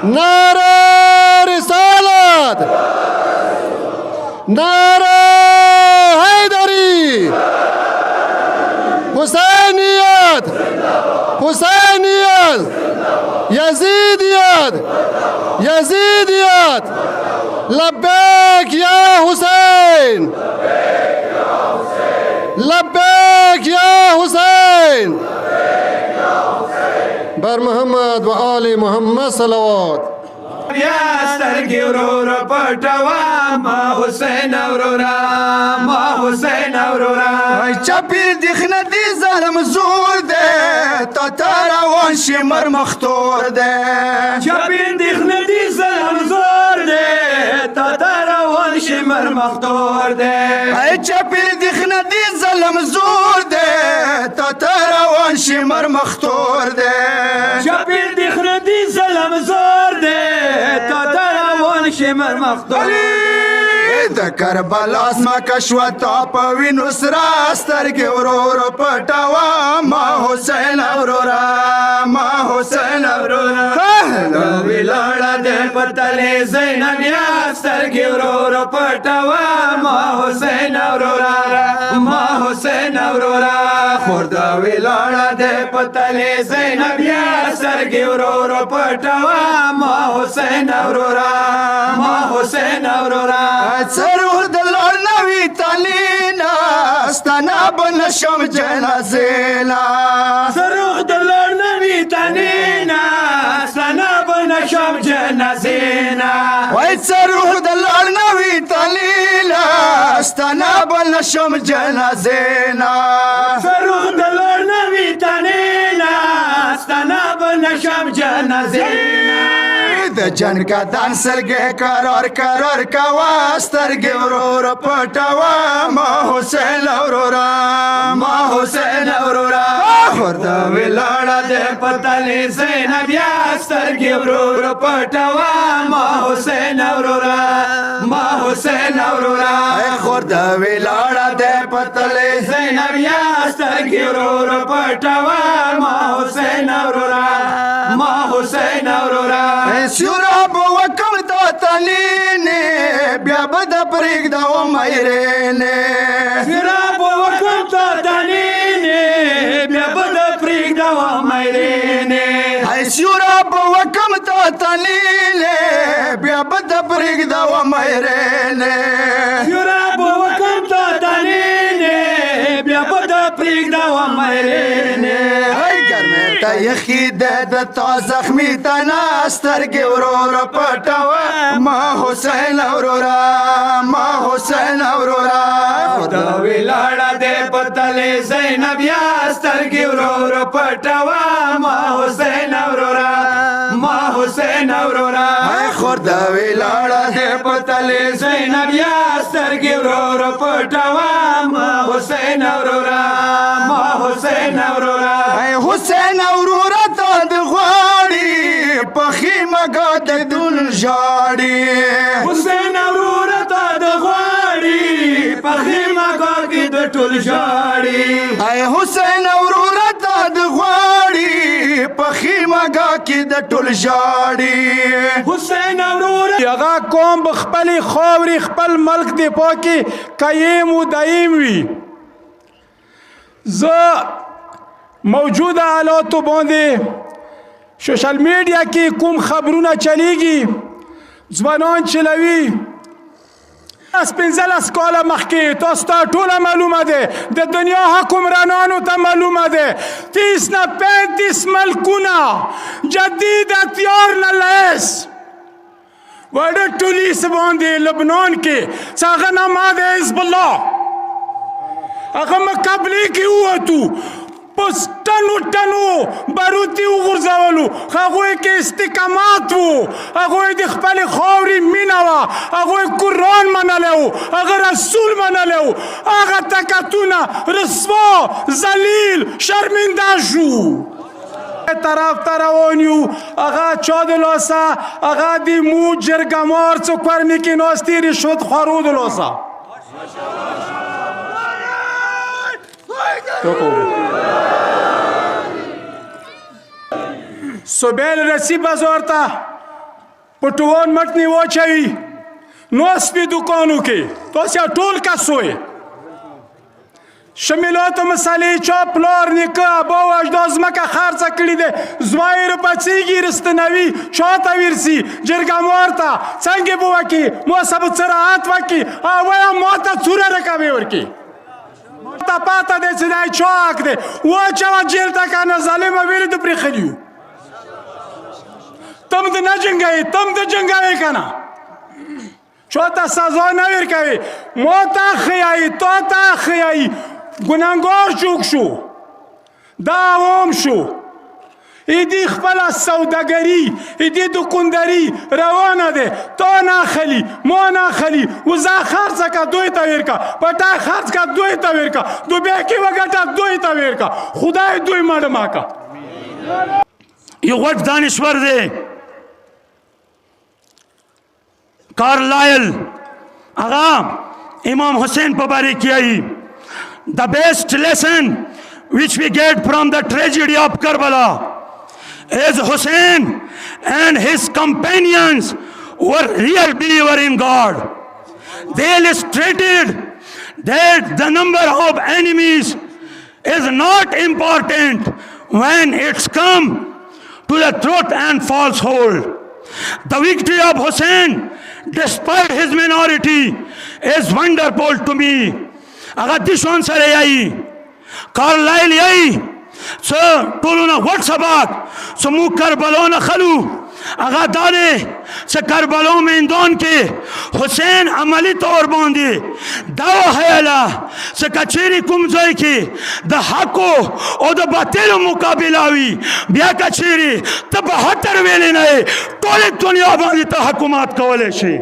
नारे रिसालत, नारे हैदरी, हुसैनियत, हुसैनियत, यजीदियत, यजीदियत, लब्बैक या हुसैन, लब्बैक या हुसैन। बर मोहम्मद व आले मोहम्मद सलवात। या سترګې ورور پټوا ما حسین اورورا ما حسین اورورا چپی دخنه دی ظلم زور ده تا روان شي مر مختور ده چپی دخنه دی ظلم زور ده تا روان شي مر مختور ده چپی دخنه دی ظلم زور ده تا روان شي مر مختور ده چپی دخنه دی ظلم زور ده تا روان شي مر مختور د کربلا اسما کشوا تا په وینو سرا سترګې ورور پټوا ما حسین اورورا ما حسین اورورا ویلاړه د پتلې زینب یا سترګې ورور پټوا ما حسین اورورا ما حسین اورورا خور دا ویلاړه د پتلې زینب یا سترګې ورور پټوا ما حسین اورورا ما حسین اورورا سرور د لړ نوی تلینا ستنا بنشم جنازینا سرور د لړ نوی تلینا ستنا بنشم جنازینا وای سرور د لړ نوی تلینا ستنا بنشم جنازینا سرور د لړ نوی تلینا ستنا بنشم جنازینا د جنگ کا دان سرګه قرار قرار کوا سترګې ورور پټوا ما حسین اورورا ما حسین اورورا ورته ولاړه د پتلې زینب یا سترګې ورور پټوا ما حسین اورورا ما حسین اورورا خور د ویلاړه د پتلې زینب یا سترګې ورور پټوا ما حسین اورورا ما حسین اورورا سوراب وکم تا تلینه بیا بد پرېږده و مېرینه سوراب وکم تا تلینه بیا بد پرېږده و مېرینه سوراب وکم تا تلینه بیا بد پرېږده و مېرینه سوراب وکم تا تلینه بیا بد پرېږده و مېرینه تا یخی د تا زخمی تنا سترګې ورور پټوا ما حسین اورورا ما حسین اورورا دا ویلاړه د پتلې زینب یا سترګې ورور پټوا ما حسین اورورا ما حسین اورورا خور دا ویلاړه د پتلې زینب یا سترګې ورور پټوا ما حسین اورورا ما حسین اورورا حسین اورورا تا د غواړي پخې مګا د دل ژاړي حسین اورورا تا د غواړي پخې مګا کې د ټول ژاړي حسین اورورا تا د غواړي پخې مګا کې د ټول ژاړي حسین اورورا هغه قوم خپل خاوري خپل ملک دی پاکي قایم و دایم وي ز موجوده حالاتو باندې سوشل میډیا کې کوم خبرونه چلیږي ځوانان چلوي پنځلس کاله مخکې تاسو ته ټوله معلومه ده د دنیا حکمرانانو ته معلومه ده 30 نه 35 ملکونه جدید اختیار نه لیس وړه ټولیس باندې لبنان کې څنګه نامه ده حزب الله هغه مقابلې کې ووتو پس ټنو ټنو باروتي وغورځولو هغوی کې استقامت و هغوی د خپل خاورې مینه وه هغوی قرآن منلی و هغه رسول منلی و هغه تکتونه رسوا ذلیل شرمنده شو طرف ته روان یو هغه چا د لاسه هغه د مو جرګمار څوک ورمې کې ناستې رشوت خورو د لاسه سوبیل رسی بازار تا پټوون مټنی واچوي نو سپي دوکانو کې تاسو ټول کس وئ شمیلات و مسئله چا پلار نیکه با اجدا ځمکه خرڅه کړې ده زوی روپڅېږي رستنوي چا ته ورسي جرګموار ته څنګه به وکړي مو سبو صراحت وکړي او وایه ما ته څوره رقمې ورکړي ته پاته دی چې دی چاک دی واچوه جیل ته کنه ظالمه ویلې د پرېښلي یو تم د نه جنګوې تم د جنګوې کنه چا ته سزا نه ورکوي ما ته ښیایي تا ته ښیایي ګناهګار جوړ شو دا عوام شو ایدی خپله سوداګري ایدی دوکانداري روانه ده تا نه اخلي ما نه اخلي وزه خرڅه که دوی ته ورکه پټی خرڅ که دوی ته ورکه دوبۍ کې وګټه دوی ته ورکه خدای دوی مړه که یو غټ دانشور دی کارلایل هغه امام حسین په باره کې وایي The best lesson which we get from the tragedy of Karbala is Hussein and his companions were real believer in God. They illustrated that the number of enemies is not important when it's come to the truth and falsehood. The victory of Hussein, despite his minority, is wonderful to me. هغه دشمن سره یایي کارلایل یایي څه ټولو نه غوټ سبق څه موږ کربلا نه خلو هغه دا دی چې کربلا میدان کې حسین عملي طور باندې دا وښیله چې که چیرې کوم ځای کې د حقو او د باطلو مقابله وي بیا که چیرې ته 72 ویلې نه یې ټولې دنیا باندې ته حکومت کولی شي